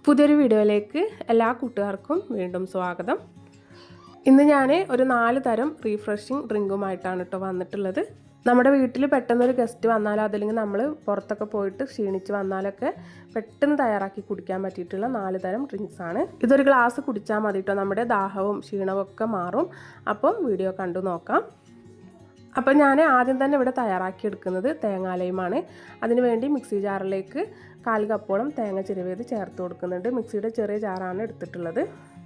പുതിയൊരു വീഡിയോയിലേക്ക് എല്ലാ കൂട്ടുകാർക്കും വീണ്ടും സ്വാഗതം. ഇന്ന് ഞാൻ ഒരു 4 തരം റീഫ്രഷിംഗ് ഡ്രിങ്കുമായിട്ടാണ് വന്നിട്ടുള്ളത്. നമ്മുടെ വീട്ടിൽ പെട്ടെന്നൊരു ഗസ്റ്റ് വന്നാലോ അതല്ലെങ്കിൽ നമ്മൾ പുറത്തൊക്കെ പോയിട്ട് ക്ഷീണിച്ച് വന്നാലൊക്കെ പെട്ടെന്ന് തയ്യാറാക്കി കുടിക്കാൻ പറ്റിയിട്ടുള്ള 4 തരം ഡ്രിങ്ക്സ് ആണ്. ഇതൊരു ഗ്ലാസ് കുടിച്ചാൽ മതി കേട്ടോ, നമ്മുടെ ദാഹവും ക്ഷീണവും ഒക്കെ മാറും. അപ്പം വീഡിയോ കണ്ടു നോക്കാം. അപ്പോൾ ഞാൻ ആദ്യം തന്നെ ഇവിടെ തയ്യാറാക്കി എടുക്കുന്നത് തേങ്ങാലയുമാണ്. അതിനുവേണ്ടി മിക്സി ജാറിലേക്ക് 1/4 കപ്പോളം തേങ്ങ ചിരവിയത് ചേർത്ത് കൊടുക്കുന്നുണ്ട്. മിക്സിയുടെ ചെറിയ ജാറാണ് എടുത്തിട്ടുള്ളത്.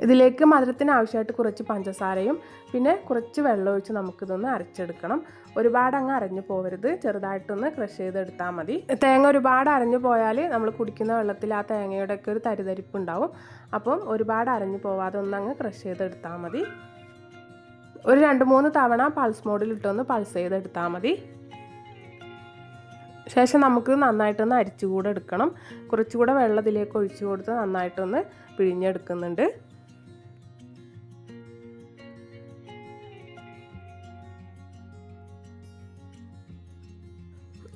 ഇതിലേക്ക് മധുരത്തിന് ആവശ്യമായിട്ട് കുറച്ച് പഞ്ചസാരയും പിന്നെ കുറച്ച് വെള്ളം ഒഴിച്ച് നമുക്കിതൊന്ന് അരച്ചെടുക്കണം. ഒരുപാട് അങ്ങ് അരഞ്ഞു പോകരുത്, ചെറുതായിട്ടൊന്ന് ക്രഷ് ചെയ്തെടുത്താൽ മതി. തേങ്ങ ഒരുപാട് അരഞ്ഞു പോയാൽ നമ്മൾ കുടിക്കുന്ന വെള്ളത്തിൽ ആ തേങ്ങയുടെ ഒക്കെ ഒരു തരിതരിപ്പ് ഉണ്ടാവും. അപ്പം ഒരുപാട് അരഞ്ഞു പോവാതെ ഒന്നങ്ങ് ക്രഷ് ചെയ്തെടുത്താൽ മതി. ഒരു 2-3 തവണ പൾസ് മോഡിലിട്ടൊന്ന് പൾസ് ചെയ്തെടുത്താൽ മതി. ശേഷം നമുക്ക് നന്നായിട്ടൊന്ന് അരിച്ചുകൂടെ എടുക്കണം. കുറച്ചുകൂടെ വെള്ളം ഇതിലേക്ക് ഒഴിച്ചു കൊടുത്ത് നന്നായിട്ടൊന്ന് പിഴിഞ്ഞെടുക്കുന്നുണ്ട്.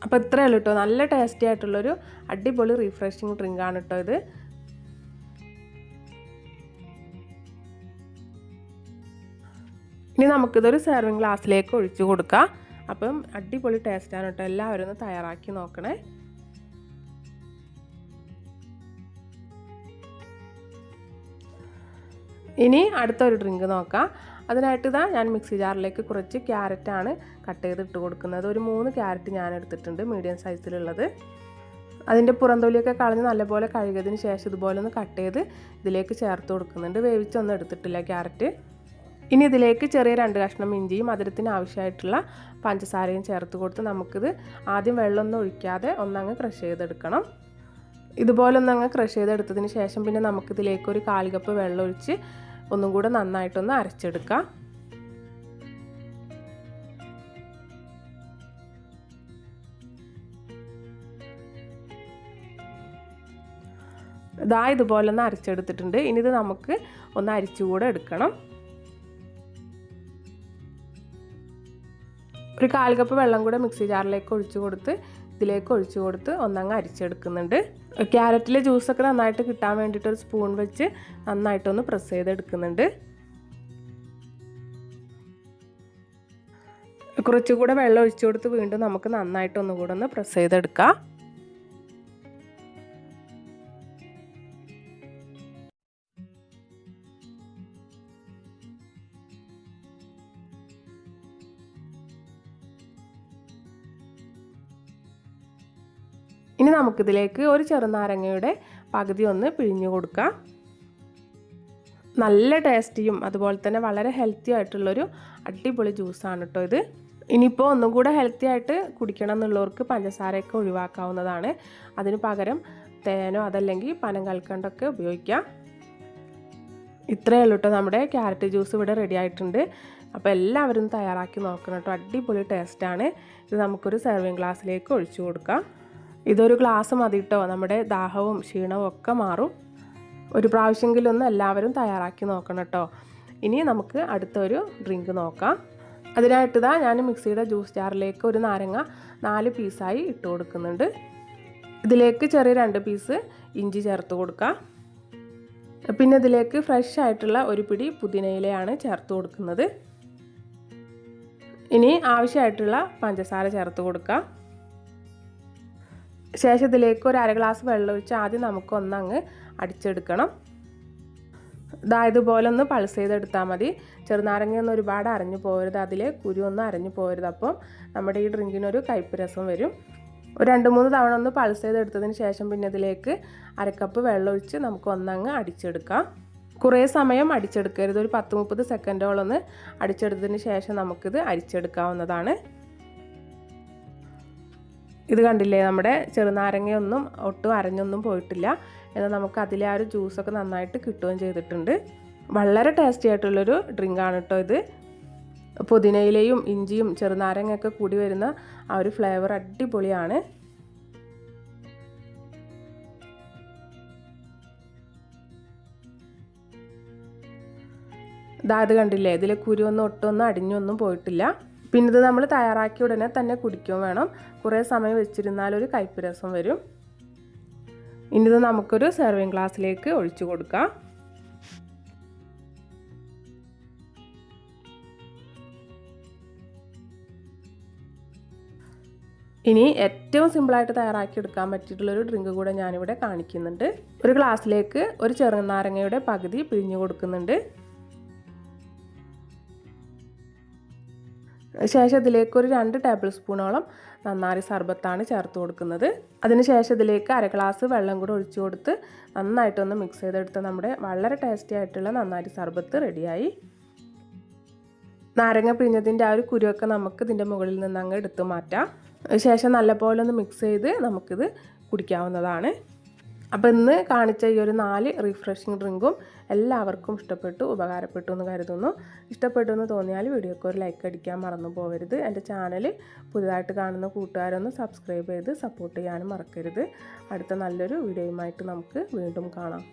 അപ്പോൾ ഇത്രയേ ഉള്ളൂ കേട്ടോ. നല്ല ടേസ്റ്റി ആയിട്ടുള്ളൊരു അടിപൊളി റീഫ്രഷിങ് ഡ്രിങ്കാണ് കേട്ടോ ഇത്. ഇനി നമുക്കിതൊരു സെർവിങ് ഗ്ലാസ്സിലേക്ക് ഒഴിച്ചു കൊടുക്കാം. അപ്പം അടിപൊളി ടേസ്റ്റാണ് കേട്ടോ. എല്ലാവരും ഒന്ന് തയ്യാറാക്കി നോക്കണേ. ഇനി അടുത്തൊരു ഡ്രിങ്ക് നോക്കാം. അതിനായിട്ട് ഞാൻ മിക്സി ജാറിലേക്ക് കുറച്ച് ക്യാരറ്റാണ് കട്ട് ചെയ്തിട്ട് കൊടുക്കുന്നത്. ഒരു 3 ക്യാരറ്റ് ഞാൻ എടുത്തിട്ടുണ്ട്, മീഡിയം സൈസിലുള്ളത്. അതിൻ്റെ പുറംതൊലിയൊക്കെ കളഞ്ഞ് നല്ലപോലെ കഴുകിയതിന് ശേഷം ഇതുപോലെ ഒന്ന് കട്ട് ചെയ്ത് ഇതിലേക്ക് ചേർത്ത് കൊടുക്കുന്നുണ്ട്. വേവിച്ചൊന്നും എടുത്തിട്ടില്ല ക്യാരറ്റ്. ഇനി ഇതിലേക്ക് ചെറിയ 2 കഷ്ണം ഇഞ്ചിയും മധുരത്തിന് ആവശ്യമായിട്ടുള്ള പഞ്ചസാരയും ചേർത്ത് കൊടുത്ത് നമുക്കിത് ആദ്യം വെള്ളമൊന്നും ഒഴിക്കാതെ ഒന്നങ്ങ് ക്രഷ് ചെയ്തെടുക്കണം. ഇതുപോലെ ഒന്നങ്ങ് ക്രഷ് ചെയ്തെടുത്തതിന് ശേഷം പിന്നെ നമുക്കിതിലേക്ക് ഒരു 1/4 കപ്പ് വെള്ളം ഒഴിച്ച് ഒന്നും കൂടെ നന്നായിട്ടൊന്ന് അരച്ചെടുക്കാം. ഇതുപോലെ ഒന്ന് അരച്ചെടുത്തിട്ടുണ്ട്. ഇനി ഇത് നമുക്ക് ഒന്ന് അരിച്ചുകൂടെ എടുക്കണം. ഒരു 1/4 കപ്പ് വെള്ളം കൂടെ മിക്സി ജാറിലേക്ക് ഒഴിച്ചു കൊടുത്ത് ഇതിലേക്ക് ഒഴിച്ചു കൊടുത്ത് ഒന്നങ്ങ് അരിച്ചെടുക്കുന്നുണ്ട്. ക്യാരറ്റിലെ ജ്യൂസൊക്കെ നന്നായിട്ട് കിട്ടാൻ വേണ്ടിയിട്ട് ഒരു സ്പൂൺ വെച്ച് നന്നായിട്ടൊന്ന് പ്രസ് ചെയ്തെടുക്കുന്നുണ്ട്. കുറച്ചുകൂടെ വെള്ളം ഒഴിച്ചു കൊടുത്ത് വീണ്ടും നമുക്ക് നന്നായിട്ട് ഒന്നുകൂടെ ഒന്ന് പ്രസ് ചെയ്തെടുക്കാം. ഇനി നമുക്കിതിലേക്ക് ഒരു ചെറുനാരങ്ങയുടെ പകുതി ഒന്ന് പിഴിഞ്ഞു കൊടുക്കാം. നല്ല ടേസ്റ്റിയും അതുപോലെ തന്നെ വളരെ ഹെൽത്തി ആയിട്ടുള്ളൊരു അടിപൊളി ജ്യൂസാണ് കേട്ടോ ഇത്. ഇനിയിപ്പോൾ ഒന്നും കൂടെ ഹെൽത്തി ആയിട്ട് കുടിക്കണം എന്നുള്ളവർക്ക് പഞ്ചസാരയൊക്കെ ഒഴിവാക്കാവുന്നതാണ്. അതിന് പകരം തേനോ അതല്ലെങ്കിൽ പനം കൽക്കണ്ടൊക്കെ ഉപയോഗിക്കാം. ഇത്രയേ ഉള്ളൂ കേട്ടോ. നമ്മുടെ ക്യാരറ്റ് ജ്യൂസ് ഇവിടെ റെഡി ആയിട്ടുണ്ട്. അപ്പോൾ എല്ലാവരും തയ്യാറാക്കി നോക്കണം കേട്ടോ. അടിപൊളി ടേസ്റ്റാണ് ഇത്. നമുക്കൊരു സെർവിങ് ഗ്ലാസ്സിലേക്ക് ഒഴിച്ചു കൊടുക്കാം. ഇതൊരു ഗ്ലാസ് മതി കേട്ടോ, നമ്മുടെ ദാഹവും ക്ഷീണവും ഒക്കെ മാറും. ഒരു പ്രാവശ്യമെങ്കിലും ഒന്ന് എല്ലാവരും തയ്യാറാക്കി നോക്കണം കേട്ടോ. ഇനി നമുക്ക് അടുത്തൊരു ഡ്രിങ്ക് നോക്കാം. അതിനായിട്ട് ഞാൻ മിക്സിയുടെ ജ്യൂസ് ജാറിലേക്ക് ഒരു നാരങ്ങ 4 പീസായി ഇട്ട് കൊടുക്കുന്നുണ്ട്. ഇതിലേക്ക് ചെറിയ 2 പീസ് ഇഞ്ചി ചേർത്ത് കൊടുക്കാം. പിന്നെ ഇതിലേക്ക് ഫ്രഷ് ആയിട്ടുള്ള ഒരു പിടി പുതിനയിലയാണ് ചേർത്ത് കൊടുക്കുന്നത്. ഇനി ആവശ്യമായിട്ടുള്ള പഞ്ചസാര ചേർത്ത് കൊടുക്കാം. ശേഷം ഇതിലേക്ക് ഒരു 1/2 ഗ്ലാസ് വെള്ളം ഒഴിച്ച് ആദ്യം നമുക്ക് ഒന്നങ്ങ് അടിച്ചെടുക്കണം. ഇതുപോലെ ഒന്ന് പൾസ് ചെയ്തെടുത്താൽ മതി. ചെറുനാരങ്ങയൊന്നും ഒരുപാട് അരഞ്ഞു പോകരുത്, അതിൽ കുരുവൊന്നും അരഞ്ഞു പോകരുത്. അപ്പം നമ്മുടെ ഈ ഡ്രിങ്കിനൊരു കയ്പ്പ് രസം വരും. ഒരു 2-3 തവണ ഒന്ന് പൾസ് ചെയ്തെടുത്തതിന് ശേഷം പിന്നെ ഇതിലേക്ക് 1/2 കപ്പ് വെള്ളം ഒഴിച്ച് നമുക്ക് ഒന്നങ്ങ് അടിച്ചെടുക്കാം. കുറേ സമയം അടിച്ചെടുക്കരുത്, ഒരു 10-30 സെക്കൻഡോളം ഒന്ന് അടിച്ചെടുത്തതിന് ശേഷം നമുക്കിത് അരിച്ചെടുക്കാവുന്നതാണ്. ഇത് കണ്ടില്ലേ, നമ്മുടെ ചെറുനാരങ്ങയൊന്നും ഒട്ടും അരഞ്ഞൊന്നും പോയിട്ടില്ല. എന്നാൽ നമുക്ക് അതിലെ ആ ഒരു ജ്യൂസൊക്കെ നന്നായിട്ട് കിട്ടുകയും ചെയ്തിട്ടുണ്ട്. വളരെ ടേസ്റ്റി ആയിട്ടുള്ളൊരു ഡ്രിങ്കാണ് കേട്ടോ ഇത്. പുതിനയിലയും ഇഞ്ചിയും ചെറുനാരങ്ങയൊക്കെ കൂടി വരുന്ന ആ ഒരു ഫ്ലേവർ അടിപൊളിയാണ്. ഇത് കണ്ടില്ലേ, ഇതിലെ കുരുവൊന്നും ഒട്ടൊന്നും അടിഞ്ഞൊന്നും പോയിട്ടില്ല. പിന്നെ ഇത് നമ്മൾ തയ്യാറാക്കിയ ഉടനെ തന്നെ കുടിക്കുകയും വേണം. കുറേ സമയം വെച്ചിരുന്നാൽ ഒരു കയ്പ്പ് രസം വരും. ഇനി ഇത് നമുക്കൊരു സെർവിങ് ഗ്ലാസ്സിലേക്ക് ഒഴിച്ചു കൊടുക്കാം. ഇനി ഏറ്റവും സിമ്പിളായിട്ട് തയ്യാറാക്കി എടുക്കാൻ പറ്റിയിട്ടുള്ളൊരു ഡ്രിങ്ക് കൂടെ ഞാനിവിടെ കാണിക്കുന്നുണ്ട്. ഒരു ഗ്ലാസ്സിലേക്ക് ഒരു ചെറുനാരങ്ങയുടെ പകുതി പിഴിഞ്ഞു കൊടുക്കുന്നുണ്ട്. ശേഷം ഇതിലേക്ക് ഒരു 2 ടേബിൾ സ്പൂണോളം നന്നാരി സർബത്താണ് ചേർത്ത് കൊടുക്കുന്നത്. അതിനുശേഷം ഇതിലേക്ക് അര ഗ്ലാസ് വെള്ളം കൂടെ ഒഴിച്ചു കൊടുത്ത് നന്നായിട്ടൊന്ന് മിക്സ് ചെയ്തെടുത്ത് നമ്മുടെ വളരെ ടേസ്റ്റി ആയിട്ടുള്ള നന്നാരി സർബത്ത് റെഡിയായി. നാരങ്ങ പിഴിഞ്ഞതിൻ്റെ ആ ഒരു കുരുവൊക്കെ നമുക്ക് ഇതിൻ്റെ മുകളിൽ നിന്ന് അങ്ങ് എടുത്ത് മാറ്റാം. ശേഷം നല്ലപോലെ ഒന്ന് മിക്സ് ചെയ്ത് നമുക്കിത് കുടിക്കാവുന്നതാണ്. അപ്പോൾ ഇന്ന് കാണിച്ച ഈ ഒരു 4 റിഫ്രഷിംഗ് ഡ്രിങ്കും എല്ലാവർക്കും ഇഷ്ടപ്പെട്ടു, ഉപകാരപ്പെട്ടു എന്ന് കരുതുന്നു. ഇഷ്ടപ്പെട്ടു എന്ന് തോന്നിയാൽ വീഡിയോക്ക് ഒരു ലൈക്ക് അടിക്കാൻ മറന്നു പോകരുത്. എൻ്റെ ചാനൽ പുതുതായിട്ട് കാണുന്ന കൂട്ടുകാരൊന്ന് സബ്സ്ക്രൈബ് ചെയ്ത് സപ്പോർട്ട് ചെയ്യാനും മറക്കരുത്. അടുത്ത നല്ലൊരു വീഡിയോയുമായിട്ട് നമുക്ക് വീണ്ടും കാണാം.